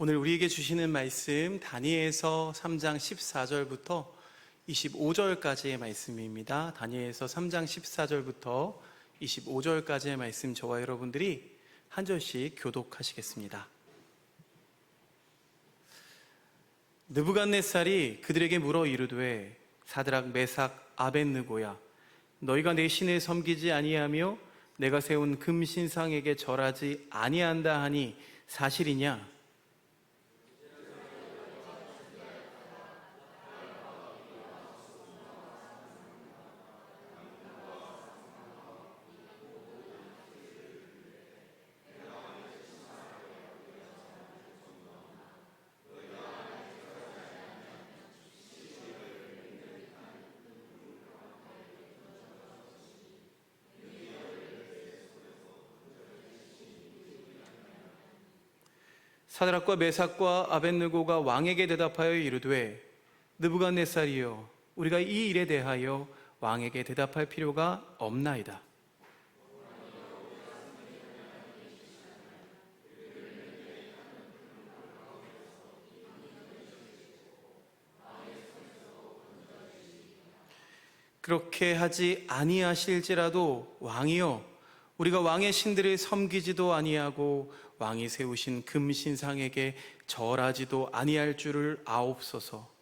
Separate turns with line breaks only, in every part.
오늘 우리에게 주시는 말씀 다니엘서 3장 14절부터 25절까지의 말씀입니다. 다니엘서 3장 14절부터 25절까지의 말씀 저와 여러분들이 한 절씩 교독하시겠습니다. 느부갓네살이 그들에게 물어 이르되 사드락 메삭 아벳느고야 너희가 내 신을 섬기지 아니하며 내가 세운 금신상에게 절하지 아니한다 하니 사실이냐? 사드락과 메삭과 아벳느고가 왕에게 대답하여 이르되 느부갓네살이여 우리가 이 일에 대하여 왕에게 대답할 필요가 없나이다. 그렇게 하지 아니하실지라도 왕이여 우리가 왕의 신들을 섬기지도 아니하고 왕이 세우신 금신상에게 절하지도 아니할 줄을 아옵소서.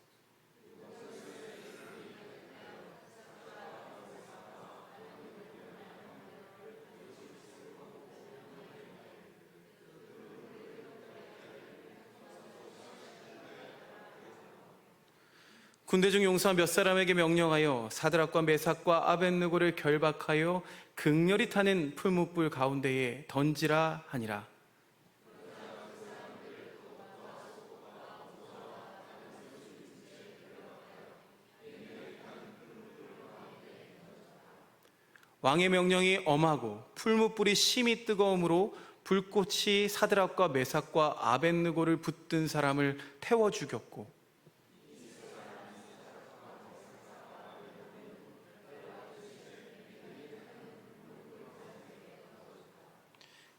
군대 중 용사 몇 사람에게 명령하여 사드락과 메삭과 아벳느고를 결박하여 극렬히 타는 풀무불 가운데에 던지라 하니라. 왕의 명령이 엄하고 풀무불이 심히 뜨거움으로 불꽃이 사드락과 메삭과 아벳느고를 붙든 사람을 태워 죽였고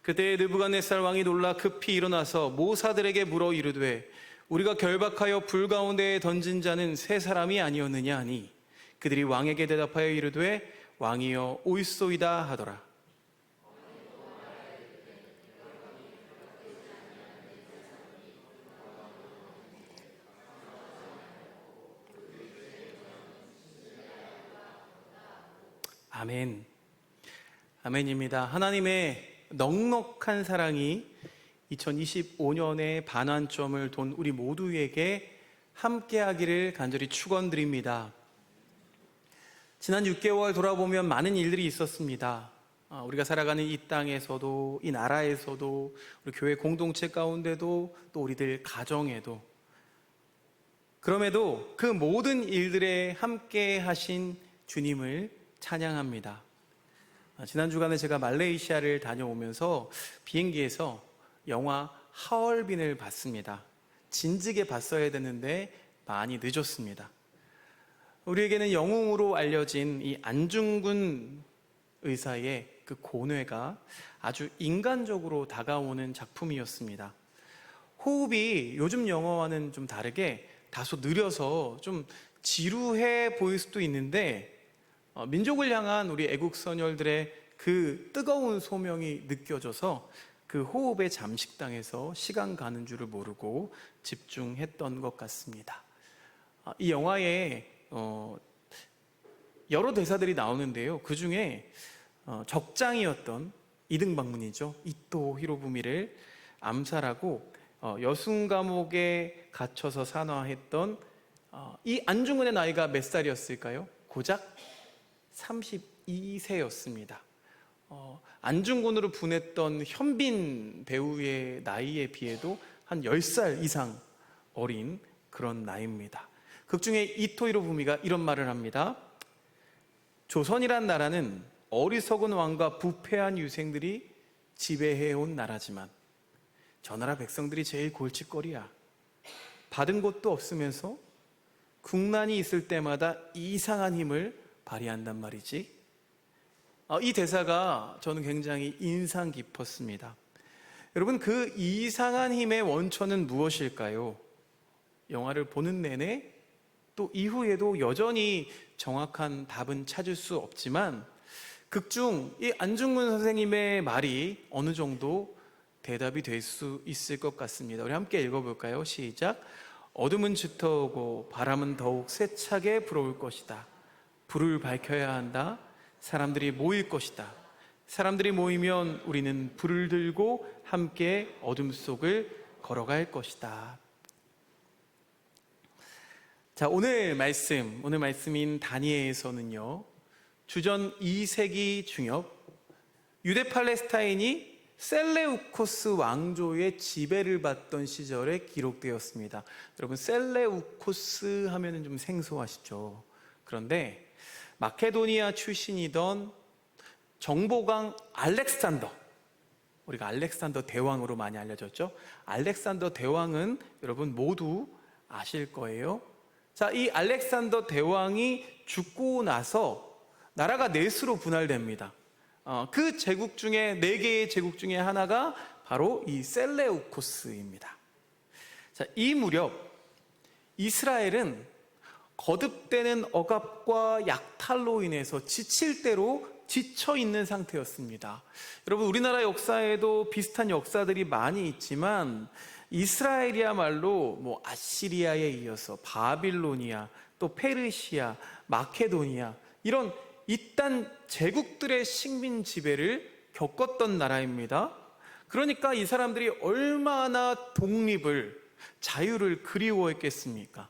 그때 느부갓네살 왕이 놀라 급히 일어나서 모사들에게 물어 이르되 우리가 결박하여 불 가운데에 던진 자는 세 사람이 아니었느냐 하니 그들이 왕에게 대답하여 이르되 왕이여 옳소이다 하더라. 아멘. 아멘입니다. 하나님의 넉넉한 사랑이 2025년의 반환점을 돈 우리 모두에게 함께하기를 간절히 축원드립니다. 지난 6개월 돌아보면 많은 일들이 있었습니다. 우리가 살아가는 이 땅에서도 이 나라에서도 우리 교회 공동체 가운데도 또 우리들 가정에도 그럼에도 그 모든 일들에 함께 하신 주님을 찬양합니다. 지난 주간에 제가 말레이시아를 다녀오면서 비행기에서 영화 하얼빈을 봤습니다. 진즉에 봤어야 되는데 많이 늦었습니다. 우리에게는 영웅으로 알려진 이 안중근 의사의 그 고뇌가 아주 인간적으로 다가오는 작품이었습니다. 호흡이 요즘 영화와는 좀 다르게 다소 느려서 좀 지루해 보일 수도 있는데 민족을 향한 우리 애국선열들의 그 뜨거운 소명이 느껴져서 그 호흡에 잠식당해서 시간 가는 줄을 모르고 집중했던 것 같습니다. 이 영화에 여러 대사들이 나오는데요. 그 중에 적장이었던 이등박문이죠. 이토 히로부미를 암살하고 여순 감옥에 갇혀서 산화했던 이 안중근의 나이가 몇 살이었을까요? 고작 32세였습니다. 안중근으로 분했던 현빈 배우의 나이에 비해도 한 10살 이상 어린 그런 나이입니다. 극중에 이토 히로부미가 이런 말을 합니다. 조선이란 나라는 어리석은 왕과 부패한 유생들이 지배해온 나라지만 저 나라 백성들이 제일 골칫거리야. 받은 것도 없으면서 국난이 있을 때마다 이상한 힘을 발휘한단 말이지. 이 대사가 저는 굉장히 인상 깊었습니다. 여러분, 그 이상한 힘의 원천은 무엇일까요? 영화를 보는 내내 또 이후에도 여전히 정확한 답은 찾을 수 없지만 극중 이 안중근 선생님의 말이 어느 정도 대답이 될 수 있을 것 같습니다. 우리 함께 읽어볼까요? 시작. 어둠은 짙어오고 바람은 더욱 세차게 불어올 것이다. 불을 밝혀야 한다. 사람들이 모일 것이다. 사람들이 모이면 우리는 불을 들고 함께 어둠 속을 걸어갈 것이다. 자, 오늘 말씀인 다니엘에서는요, 주전 2세기 중엽 유대 팔레스타인이 셀레우코스 왕조의 지배를 받던 시절에 기록되었습니다. 여러분, 셀레우코스 하면은 좀 생소하시죠? 그런데 마케도니아 출신이던 정보강 알렉산더, 우리가 알렉산더 대왕으로 많이 알려졌죠? 알렉산더 대왕은 여러분 모두 아실 거예요. 자, 이 알렉산더 대왕이 죽고 나서 나라가 넷으로 분할됩니다. 그 제국 중에 4개의 제국 중에 하나가 바로 이 셀레우코스입니다. 자, 이 무렵 이스라엘은 거듭되는 억압과 약탈로 인해서 지칠 대로 지쳐 있는 상태였습니다. 여러분, 우리나라 역사에도 비슷한 역사들이 많이 있지만 이스라엘이야말로 아시리아에 이어서 바빌로니아, 또 페르시아, 마케도니아 이런 이딴 제국들의 식민 지배를 겪었던 나라입니다. 그러니까 이 사람들이 얼마나 독립을, 자유를 그리워했겠습니까?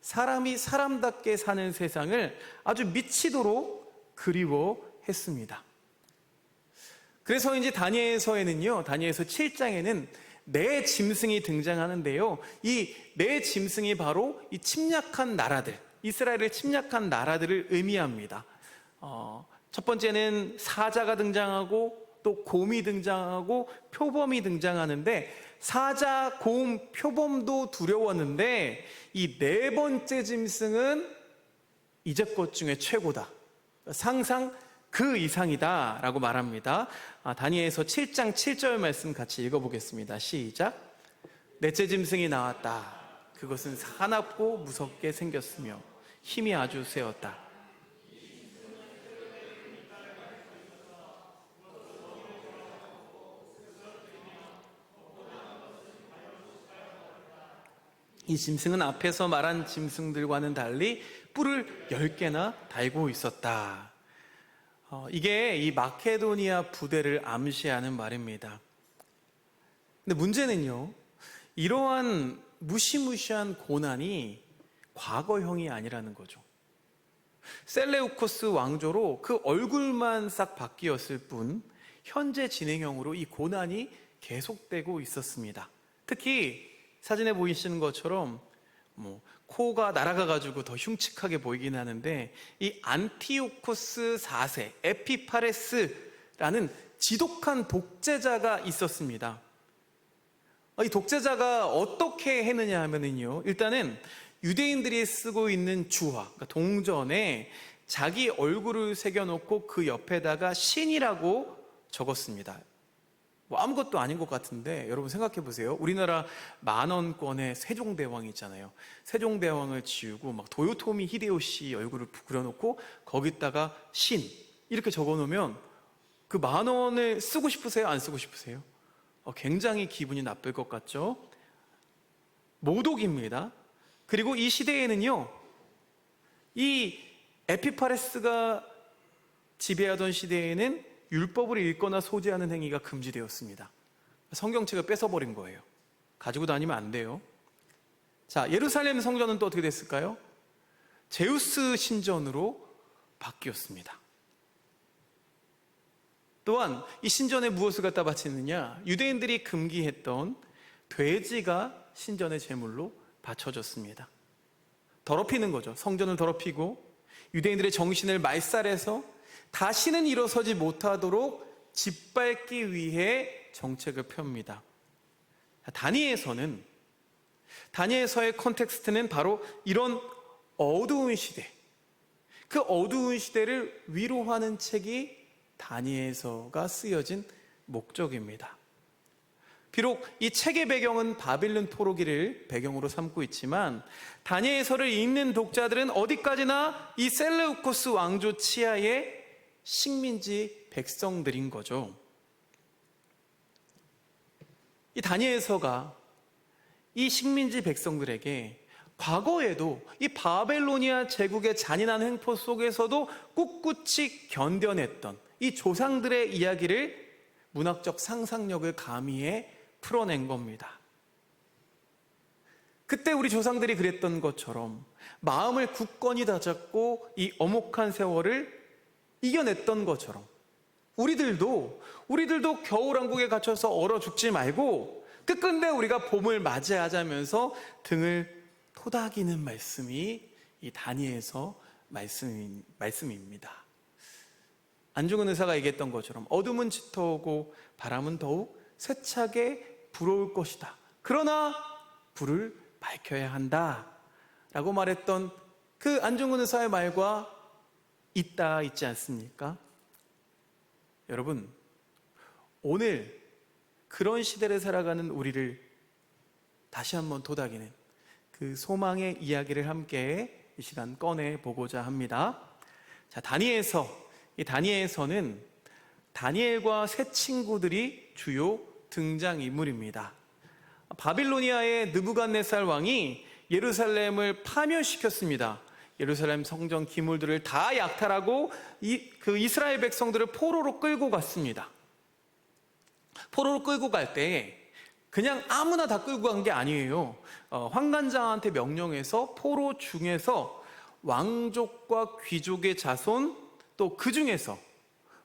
사람이 사람답게 사는 세상을 아주 미치도록 그리워했습니다. 그래서 이제 다니엘서에는요, 다니엘서 7장에는 네 짐승이 등장하는데요, 이 네 짐승이 바로 이 침략한 나라들, 이스라엘을 침략한 나라들을 의미합니다. 첫 번째는 사자가 등장하고 또 곰이 등장하고 표범이 등장하는데, 사자, 곰, 표범도 두려웠는데 이 네 번째 짐승은 이제껏 중에 최고다, 상상 그 이상이다 라고 말합니다. 다니엘서 7장 7절 말씀 같이 읽어보겠습니다. 시작. 넷째 짐승이 나왔다. 그것은 사납고 무섭게 생겼으며 힘이 아주 세었다. 이 짐승은 앞에서 말한 짐승들과는 달리 뿔을 10개나 달고 있었다. 이게 이 마케도니아 부대를 암시하는 말입니다. 근데 문제는요, 이러한 무시무시한 고난이 과거형이 아니라는 거죠. 셀레우코스 왕조로 그 얼굴만 싹 바뀌었을 뿐 현재 진행형으로 이 고난이 계속되고 있었습니다. 특히 사진에 보이시는 것처럼 코가 날아가가지고 더 흉측하게 보이긴 하는데, 이 안티오코스 4세 에피파레스라는 지독한 독재자가 있었습니다. 이 독재자가 어떻게 했느냐 하면은요, 일단은 유대인들이 쓰고 있는 주화, 그러니까 동전에 자기 얼굴을 새겨놓고 그 옆에다가 신이라고 적었습니다. 아무것도 아닌 것 같은데 여러분 생각해 보세요. 우리나라 10,000원권의 세종대왕이 있잖아요. 세종대왕을 지우고 도요토미 히데요시 얼굴을 그려놓고 거기다가 신 이렇게 적어놓으면 그 10,000원을 쓰고 싶으세요? 안 쓰고 싶으세요? 굉장히 기분이 나쁠 것 같죠? 모독입니다. 그리고 이 시대에는요, 이 에피파레스가 지배하던 시대에는 율법을 읽거나 소지하는 행위가 금지되었습니다. 성경책을 뺏어버린 거예요. 가지고 다니면 안 돼요. 자, 예루살렘 성전은 또 어떻게 됐을까요? 제우스 신전으로 바뀌었습니다. 또한 이 신전에 무엇을 갖다 바치느냐? 유대인들이 금기했던 돼지가 신전의 제물로 바쳐졌습니다. 더럽히는 거죠. 성전을 더럽히고 유대인들의 정신을 말살해서 다시는 일어서지 못하도록 짓밟기 위해 정책을 펴옵니다. 다니엘서의 컨텍스트는 바로 이런 어두운 시대, 그 어두운 시대를 위로하는 책이 다니엘서가 쓰여진 목적입니다. 비록 이 책의 배경은 바빌론 포로기를 배경으로 삼고 있지만 다니엘서를 읽는 독자들은 어디까지나 이 셀레우코스 왕조 치하의 식민지 백성들인 거죠. 이 다니엘서가 이 식민지 백성들에게 과거에도 이 바벨로니아 제국의 잔인한 횡포 속에서도 꿋꿋이 견뎌냈던 이 조상들의 이야기를 문학적 상상력을 가미해 풀어낸 겁니다. 그때 우리 조상들이 그랬던 것처럼 마음을 굳건히 다잡고 이 엄혹한 세월을 이겨냈던 것처럼 우리들도 겨울왕국에 갇혀서 얼어 죽지 말고 끝끝내 우리가 봄을 맞이하자면서 등을 토닥이는 말씀이 이 다니엘서 말씀입니다. 안중근 의사가 얘기했던 것처럼 어둠은 짙어오고 바람은 더욱 세차게 불어올 것이다. 그러나 불을 밝혀야 한다 라고 말했던 그 안중근 의사의 말과 있지 않습니까? 여러분, 오늘 그런 시대를 살아가는 우리를 다시 한번 토닥이는 그 소망의 이야기를 함께 이 시간 꺼내보고자 합니다. 자, 이 다니엘서는 다니엘과 세 친구들이 주요 등장인물입니다. 바빌로니아의 느부갓네살 왕이 예루살렘을 파멸시켰습니다. 예루살렘 성전 기물들을 다 약탈하고 그 이스라엘 백성들을 포로로 끌고 갔습니다. 포로로 끌고 갈 때 그냥 아무나 다 끌고 간 게 아니에요. 환관장한테 명령해서 포로 중에서 왕족과 귀족의 자손, 또 그 중에서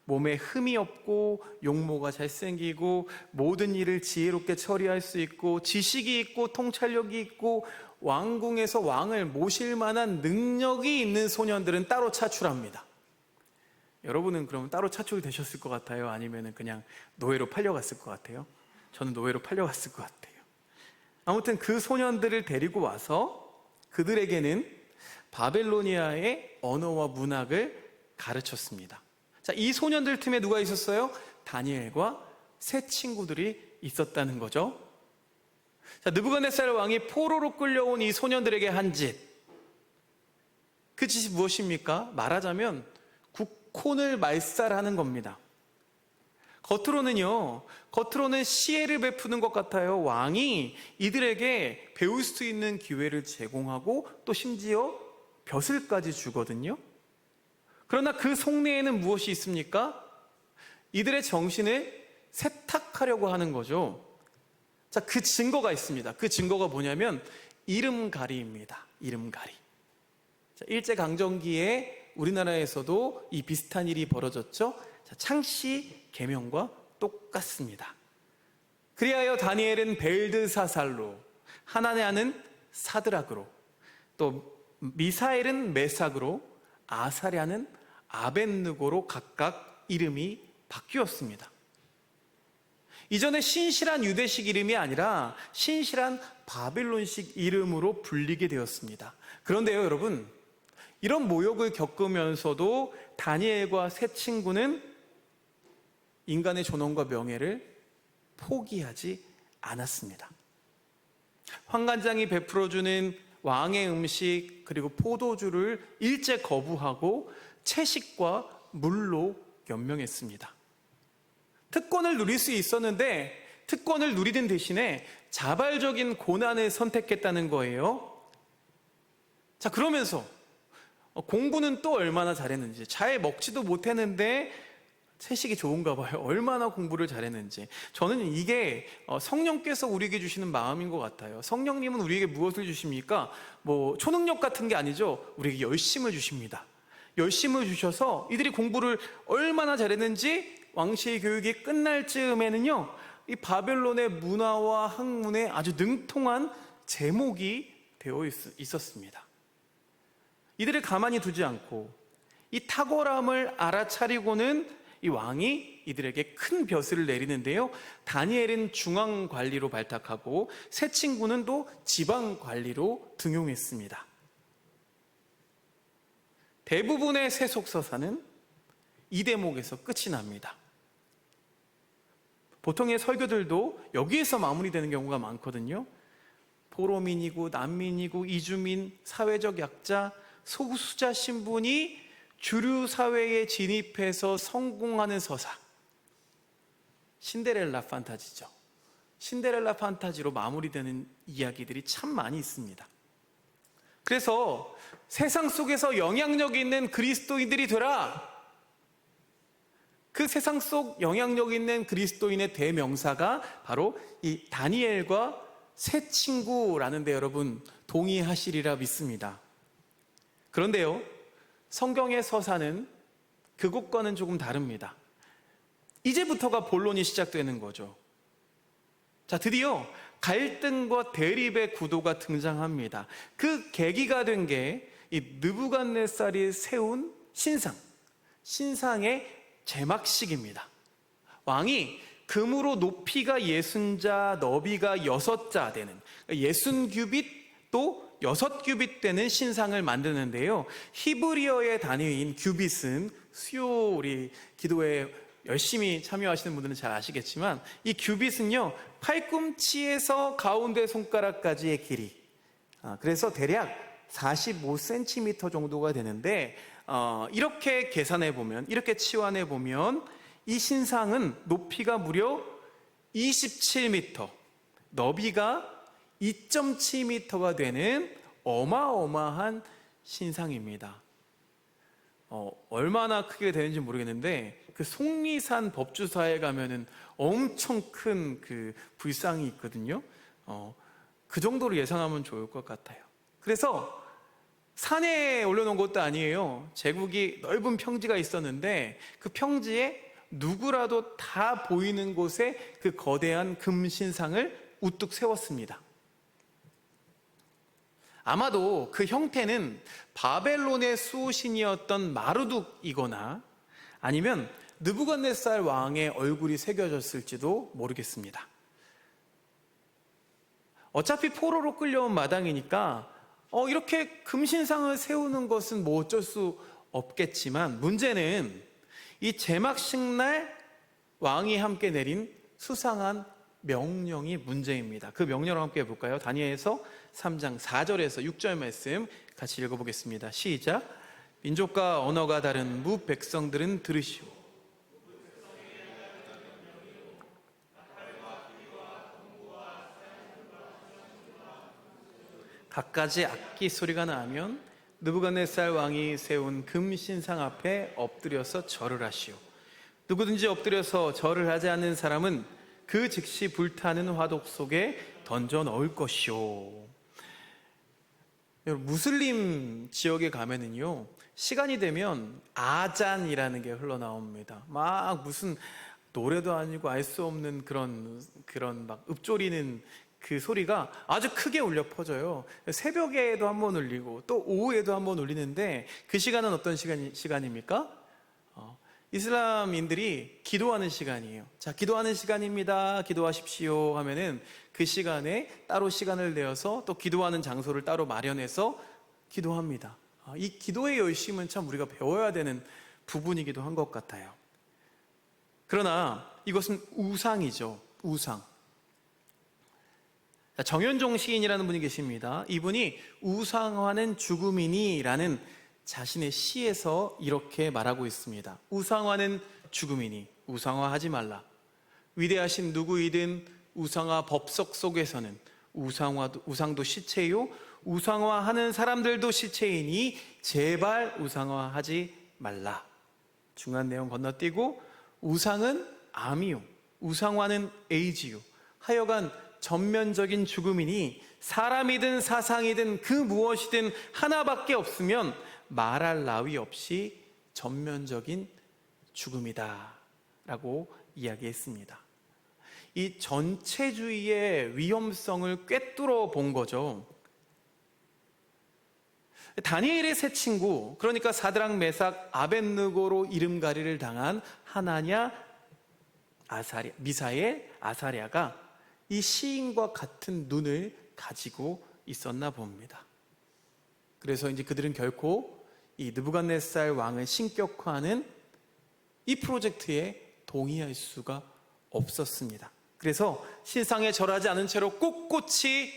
몸에 흠이 없고 용모가 잘생기고 모든 일을 지혜롭게 처리할 수 있고 지식이 있고 통찰력이 있고 왕궁에서 왕을 모실 만한 능력이 있는 소년들은 따로 차출합니다. 여러분은 그럼 따로 차출되셨을 것 같아요? 아니면 그냥 노예로 팔려갔을 것 같아요? 저는 노예로 팔려갔을 것 같아요. 아무튼 그 소년들을 데리고 와서 그들에게는 바벨로니아의 언어와 문학을 가르쳤습니다. 자, 이 소년들 틈에 누가 있었어요? 다니엘과 세 친구들이 있었다는 거죠. 자, 느부갓네살 왕이 포로로 끌려온 이 소년들에게 한 짓, 그 짓이 무엇입니까? 말하자면 국혼을 말살하는 겁니다. 겉으로는 시혜를 베푸는 것 같아요. 왕이 이들에게 배울 수 있는 기회를 제공하고 또 심지어 벼슬까지 주거든요. 그러나 그 속내에는 무엇이 있습니까? 이들의 정신을 세탁하려고 하는 거죠. 자, 그 증거가 있습니다. 그 증거가 뭐냐면 이름가리입니다. 이름가리. 자, 일제강점기에 우리나라에서도 이 비슷한 일이 벌어졌죠. 자, 창씨 계명과 똑같습니다. 그리하여 다니엘은 벨드사살로, 하나냐는 사드락으로, 또 미사엘은 메삭으로, 아사랴는 아벳느고로 각각 이름이 바뀌었습니다. 이전에 신실한 유대식 이름이 아니라 신실한 바빌론식 이름으로 불리게 되었습니다. 그런데요, 여러분, 이런 모욕을 겪으면서도 다니엘과 세 친구는 인간의 존엄과 명예를 포기하지 않았습니다. 환관장이 베풀어주는 왕의 음식 그리고 포도주를 일제 거부하고 채식과 물로 연명했습니다. 특권을 누릴 수 있었는데 특권을 누리는 대신에 자발적인 고난을 선택했다는 거예요. 자, 그러면서 공부는 또 얼마나 잘했는지, 잘 먹지도 못했는데 채식이 좋은가 봐요. 얼마나 공부를 잘했는지. 저는 이게 성령께서 우리에게 주시는 마음인 것 같아요. 성령님은 우리에게 무엇을 주십니까? 초능력 같은 게 아니죠. 우리에게 열심을 주십니다. 열심을 주셔서 이들이 공부를 얼마나 잘했는지 왕실의 교육이 끝날 즈음에는요, 이 바벨론의 문화와 학문에 아주 능통한 제목이 되어 있었습니다. 이들을 가만히 두지 않고 이 탁월함을 알아차리고는 이 왕이 이들에게 큰 벼슬을 내리는데요, 다니엘은 중앙관리로 발탁하고 세 친구는 또 지방관리로 등용했습니다. 대부분의 세속서사는 이 대목에서 끝이 납니다. 보통의 설교들도 여기에서 마무리되는 경우가 많거든요. 포로민이고 난민이고 이주민, 사회적 약자, 소수자 신분이 주류 사회에 진입해서 성공하는 서사. 신데렐라 판타지죠. 신데렐라 판타지로 마무리되는 이야기들이 참 많이 있습니다. 그래서 세상 속에서 영향력 있는 그리스도인들이 되라. 그 세상 속 영향력 있는 그리스도인의 대명사가 바로 이 다니엘과 새 친구라는데 여러분 동의하시리라 믿습니다. 그런데요, 성경의 서사는 그것과는 조금 다릅니다. 이제부터가 본론이 시작되는 거죠. 자, 드디어 갈등과 대립의 구도가 등장합니다. 그 계기가 된 게 이 느부갓네살이 세운 신상의 제막식입니다. 왕이 금으로 높이가 60자, 너비가 6자 되는 60규빗 또 6규빗 되는 신상을 만드는데요. 히브리어의 단위인 규빗은 수요 우리 기도에 열심히 참여하시는 분들은 잘 아시겠지만 이 규빗은요, 팔꿈치에서 가운데 손가락까지의 길이, 그래서 대략 45cm 정도가 되는데, 이렇게 계산해 보면, 이렇게 치환해 보면 이 신상은 높이가 무려 27m, 너비가 2.7m가 되는 어마어마한 신상입니다. 얼마나 크게 되는지 모르겠는데 그 속리산 법주사에 가면은 엄청 큰 그 불상이 있거든요. 그 정도로 예상하면 좋을 것 같아요. 그래서 산에 올려놓은 것도 아니에요. 제국이 넓은 평지가 있었는데 그 평지에 누구라도 다 보이는 곳에 그 거대한 금신상을 우뚝 세웠습니다. 아마도 그 형태는 바벨론의 수호신이었던 마르둑이거나 아니면 느부갓네살 왕의 얼굴이 새겨졌을지도 모르겠습니다. 어차피 포로로 끌려온 마당이니까 이렇게 금신상을 세우는 것은 뭐 어쩔 수 없겠지만, 문제는 이 제막식 날 왕이 함께 내린 수상한 명령이 문제입니다. 그 명령을 함께 해볼까요? 다니엘서 3장 4절에서 6절 말씀 같이 읽어보겠습니다. 시작. 민족과 언어가 다른 무 백성들은 들으시오. 갖가지 악기 소리가 나면 느부갓네살 왕이 세운 금신상 앞에 엎드려서 절을 하시오. 누구든지 엎드려서 절을 하지 않는 사람은 그 즉시 불타는 화독 속에 던져 넣을 것이오. 무슬림 지역에 가면은요, 시간이 되면 아잔이라는 게 흘러나옵니다. 막 무슨 노래도 아니고 알 수 없는 그런 막 읊조리는 그 소리가 아주 크게 울려 퍼져요. 새벽에도 한번 울리고 또 오후에도 한번 울리는데 그 시간은 어떤 시간입니까? 이슬람인들이 기도하는 시간이에요. 자, 기도하는 시간입니다. 기도하십시오 하면은 그 시간에 따로 시간을 내어서 또 기도하는 장소를 따로 마련해서 기도합니다. 이 기도의 열심은 참 우리가 배워야 되는 부분이기도 한 것 같아요. 그러나 이것은 우상이죠. 우상. 정현종 시인이라는 분이 계십니다. 이분이 우상화는 죽음이니 라는 자신의 시에서 이렇게 말하고 있습니다. 우상화는 죽음이니 우상화하지 말라. 위대하신 누구이든 우상화 법석 속에서는 우상도 시체요, 우상화하는 사람들도 시체이니 제발 우상화하지 말라. 중요한 내용 건너뛰고 우상은 암이요, 우상화는 에이즈요, 하여간 전면적인 죽음이니 사람이든 사상이든 그 무엇이든 하나밖에 없으면 말할 나위 없이 전면적인 죽음이다 라고 이야기했습니다. 이 전체주의의 위험성을 꿰뚫어 본 거죠. 다니엘의 세 친구, 그러니까 사드락, 메삭, 아벳느고로 이름가리를 당한 하나냐, 미사엘, 아사랴가 이 시인과 같은 눈을 가지고 있었나 봅니다. 그래서 이제 그들은 결코 이 느부갓네살 왕을 신격화하는 이 프로젝트에 동의할 수가 없었습니다. 그래서 신상에 절하지 않은 채로 꼿꼿이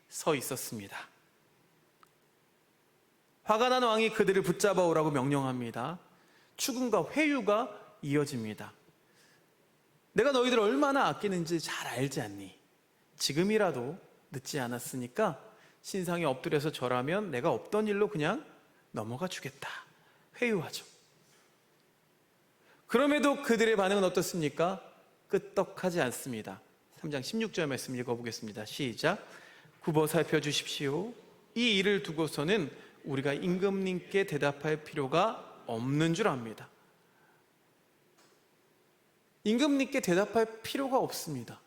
서 있었습니다. 화가 난 왕이 그들을 붙잡아 오라고 명령합니다. 추궁과 회유가 이어집니다. 내가 너희들을 얼마나 아끼는지 잘 알지 않니? 지금이라도 늦지 않았으니까 신상에 엎드려서 절하면 내가 없던 일로 그냥 넘어가 주겠다. 회유하죠. 그럼에도 그들의 반응은 어떻습니까? 끄떡하지 않습니다. 3장 16절 말씀 읽어보겠습니다. 시작. 굽어 살펴주십시오. 이 일을 두고서는 우리가 임금님께 대답할 필요가 없는 줄 압니다. 임금님께 대답할 필요가 없습니다.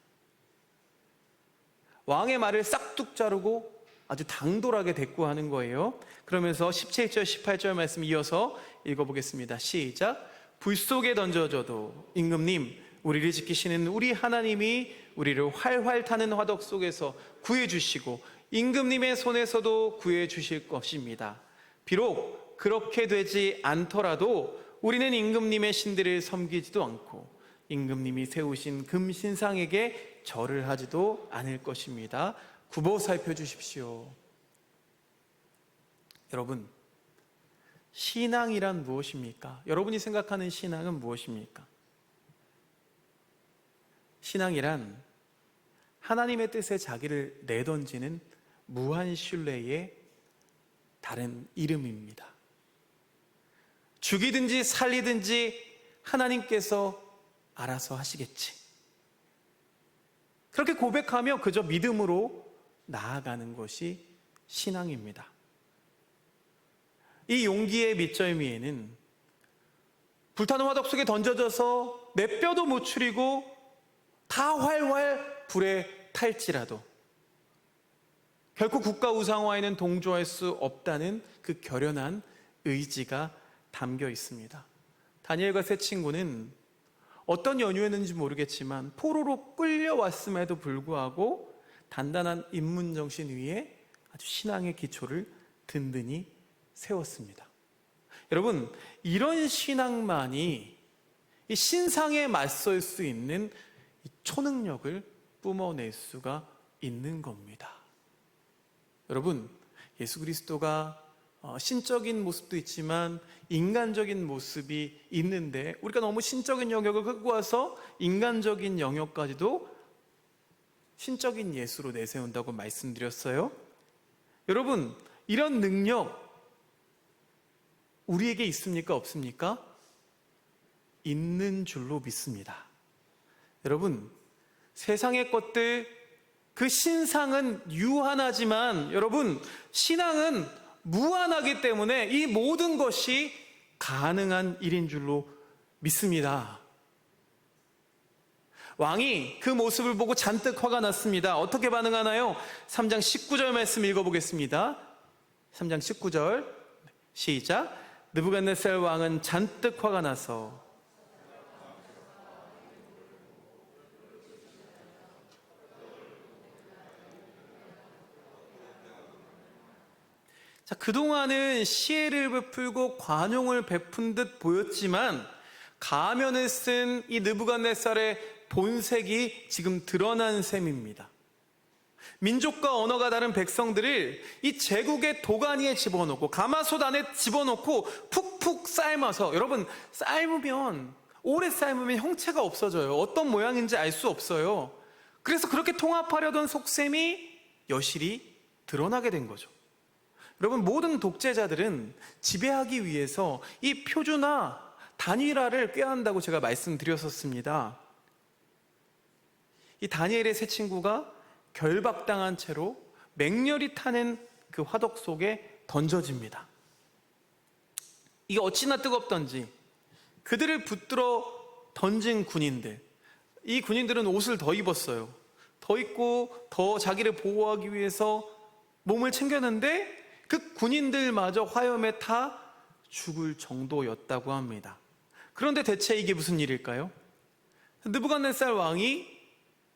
왕의 말을 싹둑 자르고 아주 당돌하게 대꾸하는 거예요. 그러면서 17절, 18절 말씀 이어서 읽어보겠습니다. 시작. 불 속에 던져져도 임금님, 우리를 지키시는 우리 하나님이 우리를 활활 타는 화덕 속에서 구해주시고 임금님의 손에서도 구해주실 것입니다. 비록 그렇게 되지 않더라도 우리는 임금님의 신들을 섬기지도 않고 임금님이 세우신 금신상에게 절을 하지도 않을 것입니다. 굽어 살펴주십시오. 여러분, 신앙이란 무엇입니까? 여러분이 생각하는 신앙은 무엇입니까? 신앙이란 하나님의 뜻에 자기를 내던지는 무한 신뢰의 다른 이름입니다. 죽이든지 살리든지 하나님께서 알아서 하시겠지. 그렇게 고백하며 그저 믿음으로 나아가는 것이 신앙입니다. 이 용기의 밑절미에는 불타는 화덕 속에 던져져서 내 뼈도 못 추리고 다 활활 불에 탈지라도 결코 국가 우상화에는 동조할 수 없다는 그 결연한 의지가 담겨 있습니다. 다니엘과 세 친구는 어떤 연유였는지 모르겠지만 포로로 끌려왔음에도 불구하고 단단한 인문정신 위에 아주 신앙의 기초를 든든히 세웠습니다. 여러분, 이런 신앙만이 이 신상에 맞설 수 있는 이 초능력을 뿜어낼 수가 있는 겁니다. 여러분, 예수 그리스도가 신적인 모습도 있지만 인간적인 모습이 있는데 우리가 너무 신적인 영역을 끌고 와서 인간적인 영역까지도 신적인 예수로 내세운다고 말씀드렸어요. 여러분, 이런 능력 우리에게 있습니까? 없습니까? 있는 줄로 믿습니다. 여러분, 세상의 것들, 그 신상은 유한하지만 여러분, 신앙은 무한하기 때문에 이 모든 것이 가능한 일인 줄로 믿습니다. 왕이 그 모습을 보고 잔뜩 화가 났습니다. 어떻게 반응하나요? 3장 19절 말씀 읽어보겠습니다. 3장 19절 시작. 느부갓네살 왕은 잔뜩 화가 나서 자, 그동안은 시혜를 베풀고 관용을 베푼 듯 보였지만 가면을 쓴 이 느부갓네살의 본색이 지금 드러난 셈입니다. 민족과 언어가 다른 백성들을 이 제국의 도가니에 집어넣고 가마솥 안에 집어넣고 푹푹 삶아서, 여러분, 삶으면 오래 삶으면 형체가 없어져요. 어떤 모양인지 알 수 없어요. 그래서 그렇게 통합하려던 속셈이 여실히 드러나게 된 거죠. 여러분, 모든 독재자들은 지배하기 위해서 이 표준화, 단일화를 꾀한다고 제가 말씀드렸었습니다. 이 다니엘의 세 친구가 결박당한 채로 맹렬히 타는 그 화덕 속에 던져집니다. 이게 어찌나 뜨겁던지 그들을 붙들어 던진 군인들, 이 군인들은 옷을 더 입었어요. 더 입고 더 자기를 보호하기 위해서 몸을 챙겼는데 그 군인들마저 화염에 타 죽을 정도였다고 합니다. 그런데 대체 이게 무슨 일일까요? 느부갓네살 왕이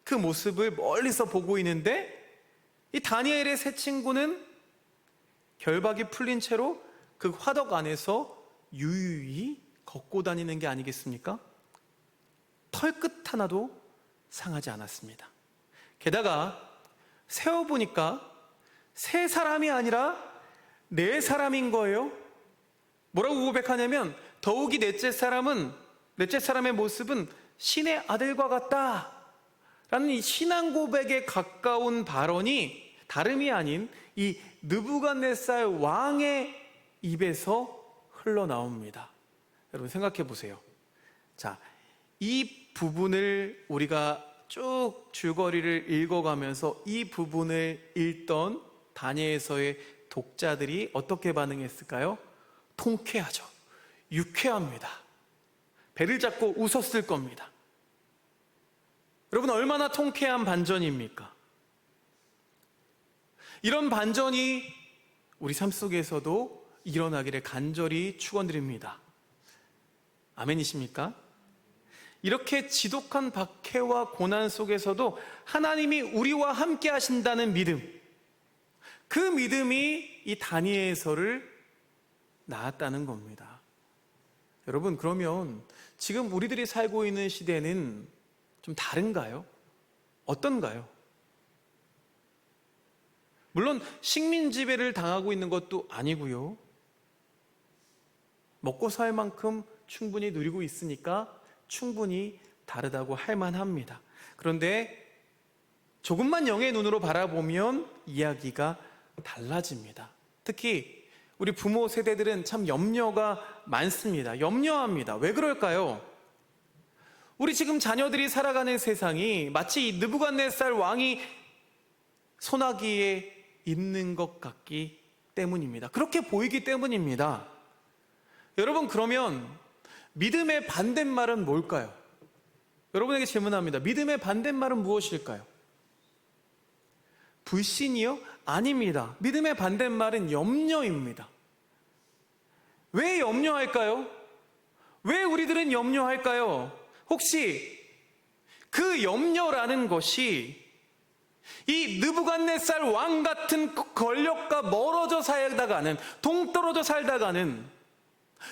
그 모습을 멀리서 보고 있는데 이 다니엘의 세 친구는 결박이 풀린 채로 그 화덕 안에서 유유히 걷고 다니는 게 아니겠습니까? 털끝 하나도 상하지 않았습니다. 게다가 세어보니까 세 사람이 아니라 네 사람인 거예요. 뭐라고 고백하냐면 더욱이 넷째 사람의 모습은 신의 아들과 같다 라는 이 신앙 고백에 가까운 발언이 다름이 아닌 이 느부갓네살 왕의 입에서 흘러나옵니다. 여러분 생각해 보세요. 자, 이 부분을 우리가 쭉 줄거리를 읽어가면서 이 부분을 읽던 다니엘서의 독자들이 어떻게 반응했을까요? 통쾌하죠. 유쾌합니다. 배를 잡고 웃었을 겁니다. 여러분 얼마나 통쾌한 반전입니까? 이런 반전이 우리 삶 속에서도 일어나기를 간절히 축원드립니다. 아멘이십니까? 이렇게 지독한 박해와 고난 속에서도 하나님이 우리와 함께 하신다는 믿음, 그 믿음이 이 다니엘서를 낳았다는 겁니다. 여러분 그러면 지금 우리들이 살고 있는 시대는 좀 다른가요? 어떤가요? 물론 식민 지배를 당하고 있는 것도 아니고요. 먹고 살 만큼 충분히 누리고 있으니까 충분히 다르다고 할 만합니다. 그런데 조금만 영의 눈으로 바라보면 이야기가 달라집니다. 특히 우리 부모 세대들은 참 염려가 많습니다. 염려합니다. 왜 그럴까요? 우리 지금 자녀들이 살아가는 세상이 마치 이 느부갓네살 왕이 소나기에 있는 것 같기 때문입니다. 그렇게 보이기 때문입니다. 여러분 그러면 믿음의 반대말은 뭘까요? 여러분에게 질문합니다. 믿음의 반대말은 무엇일까요? 불신이요? 아닙니다. 믿음의 반대말은 염려입니다. 왜 염려할까요? 왜 우리들은 염려할까요? 혹시 그 염려라는 것이 이 느부갓네살 왕 같은 권력과 멀어져 살다가는, 동떨어져 살다가는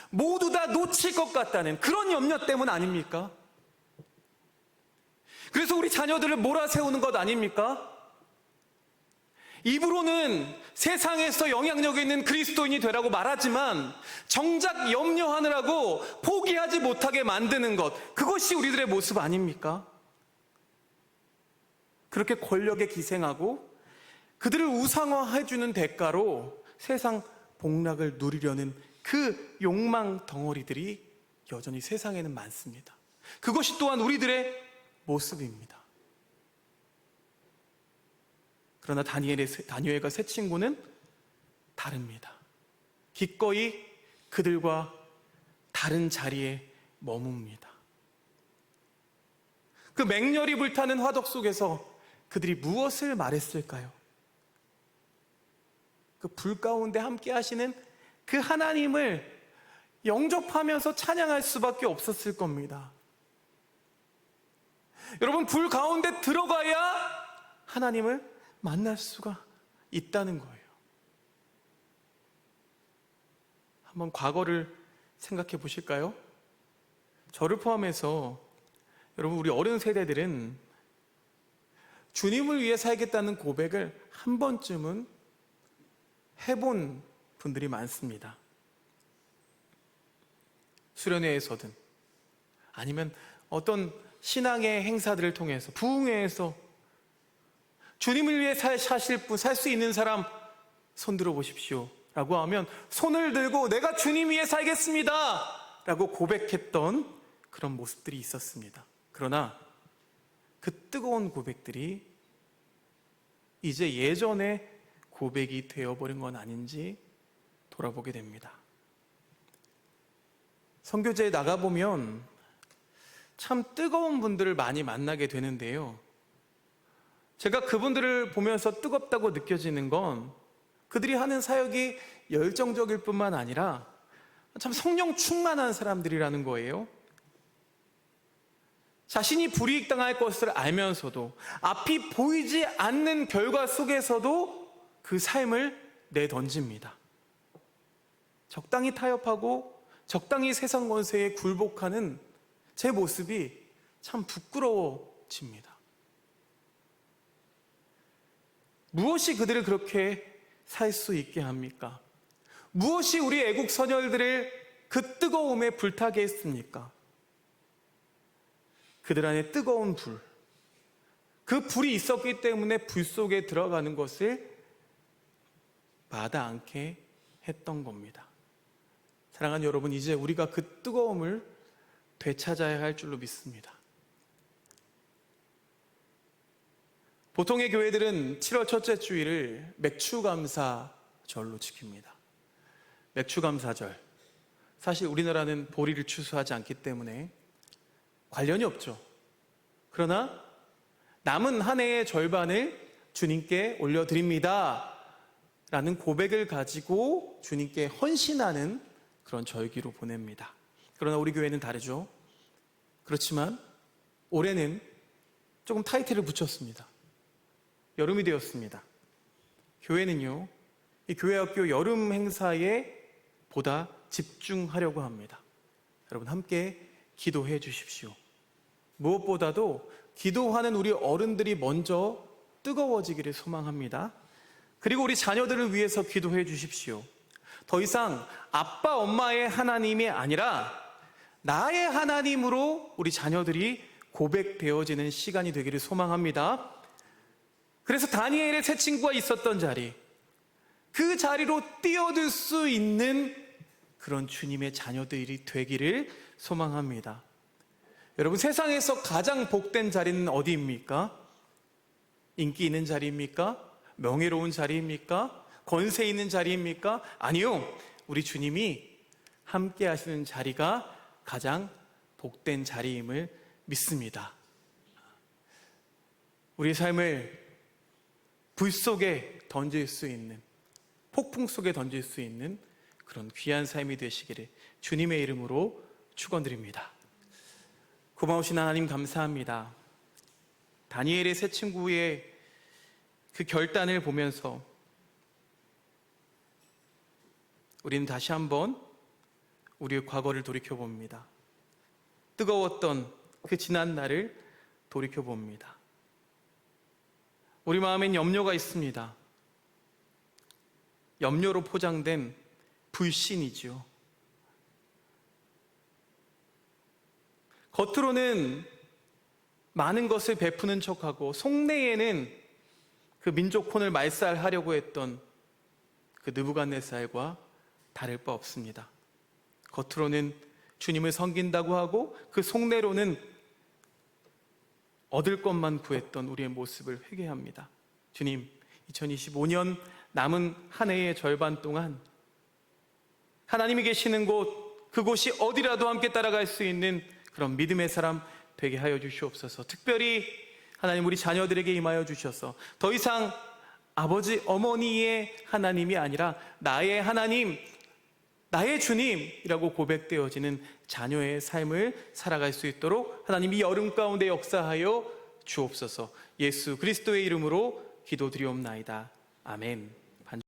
모두 다 놓칠 것 같다는 그런 염려 때문 아닙니까? 그래서 우리 자녀들을 몰아세우는 것 아닙니까? 입으로는 세상에서 영향력 있는 그리스도인이 되라고 말하지만 정작 염려하느라고 포기하지 못하게 만드는 것, 그것이 우리들의 모습 아닙니까? 그렇게 권력에 기생하고 그들을 우상화해주는 대가로 세상 복락을 누리려는 그 욕망 덩어리들이 여전히 세상에는 많습니다. 그것이 또한 우리들의 모습입니다. 그러나 다니엘과 세 친구는 다릅니다. 기꺼이 그들과 다른 자리에 머뭅니다. 그 맹렬히 불타는 화덕 속에서 그들이 무엇을 말했을까요? 그 불 가운데 함께 하시는 그 하나님을 영접하면서 찬양할 수밖에 없었을 겁니다. 여러분, 불 가운데 들어가야 하나님을 만날 수가 있다는 거예요. 한번 과거를 생각해 보실까요? 저를 포함해서 여러분, 우리 어른 세대들은 주님을 위해 살겠다는 고백을 한 번쯤은 해본 분들이 많습니다. 수련회에서든 아니면 어떤 신앙의 행사들을 통해서 부흥회에서 주님을 위해 살 수 있는 사람 손 들어 보십시오 라고 하면 손을 들고 내가 주님 위해 살겠습니다 라고 고백했던 그런 모습들이 있었습니다. 그러나 그 뜨거운 고백들이 이제 예전의 고백이 되어버린 건 아닌지 돌아보게 됩니다. 선교제에 나가보면 참 뜨거운 분들을 많이 만나게 되는데요, 제가 그분들을 보면서 뜨겁다고 느껴지는 건 그들이 하는 사역이 열정적일 뿐만 아니라 참 성령 충만한 사람들이라는 거예요. 자신이 불이익당할 것을 알면서도 앞이 보이지 않는 결과 속에서도 그 삶을 내던집니다. 적당히 타협하고 적당히 세상 권세에 굴복하는 제 모습이 참 부끄러워 뜨거워집니다. 무엇이 그들을 그렇게 살 수 있게 합니까? 무엇이 우리 애국 선열들을 그 뜨거움에 불타게 했습니까? 그들 안에 뜨거운 불, 그 불이 있었기 때문에 불 속에 들어가는 것을 마다 않게 했던 겁니다. 사랑하는 여러분, 이제 우리가 그 뜨거움을 되찾아야 할 줄로 믿습니다. 보통의 교회들은 7월 첫째 주일을 맥추감사절로 지킵니다. 맥추감사절, 사실 우리나라는 보리를 추수하지 않기 때문에 관련이 없죠. 그러나 남은 한 해의 절반을 주님께 올려드립니다 라는 고백을 가지고 주님께 헌신하는 그런 절기로 보냅니다. 그러나 우리 교회는 다르죠. 그렇지만 올해는 조금 타이틀을 붙였습니다. 여름이 되었습니다. 교회는요, 이 교회학교 여름 행사에 보다 집중하려고 합니다. 여러분 함께 기도해 주십시오. 무엇보다도 기도하는 우리 어른들이 먼저 뜨거워지기를 소망합니다. 그리고 우리 자녀들을 위해서 기도해 주십시오. 더 이상 아빠, 엄마의 하나님이 아니라 나의 하나님으로 우리 자녀들이 고백되어지는 시간이 되기를 소망합니다. 그래서 다니엘의 세 친구가 있었던 자리, 그 자리로 뛰어들 수 있는 그런 주님의 자녀들이 되기를 소망합니다. 여러분, 세상에서 가장 복된 자리는 어디입니까? 인기 있는 자리입니까? 명예로운 자리입니까? 권세 있는 자리입니까? 아니요. 우리 주님이 함께 하시는 자리가 가장 복된 자리임을 믿습니다. 우리 삶을 불 속에 던질 수 있는, 폭풍 속에 던질 수 있는 그런 귀한 삶이 되시기를 주님의 이름으로 축원드립니다. 고마우신 하나님 감사합니다. 다니엘의 세 친구의 그 결단을 보면서 우리는 다시 한번 우리의 과거를 돌이켜봅니다. 뜨거웠던 그 지난 날을 돌이켜봅니다. 우리 마음엔 염려가 있습니다. 염려로 포장된 불신이죠. 겉으로는 많은 것을 베푸는 척하고 속내에는 그 민족혼을 말살하려고 했던 그 느부갓네살과 다를 바 없습니다. 겉으로는 주님을 섬긴다고 하고 그 속내로는 얻을 것만 구했던 우리의 모습을 회개합니다. 주님, 2025년 남은 한 해의 절반 동안 하나님이 계시는 곳, 그곳이 어디라도 함께 따라갈 수 있는 그런 믿음의 사람 되게 하여 주시옵소서. 특별히 하나님, 우리 자녀들에게 임하여 주셔서 더 이상 아버지, 어머니의 하나님이 아니라 나의 하나님, 나의 주님이라고 고백되어지는 자녀의 삶을 살아갈 수 있도록 하나님이 여름 가운데 역사하여 주옵소서. 예수 그리스도의 이름으로 기도드리옵나이다. 아멘.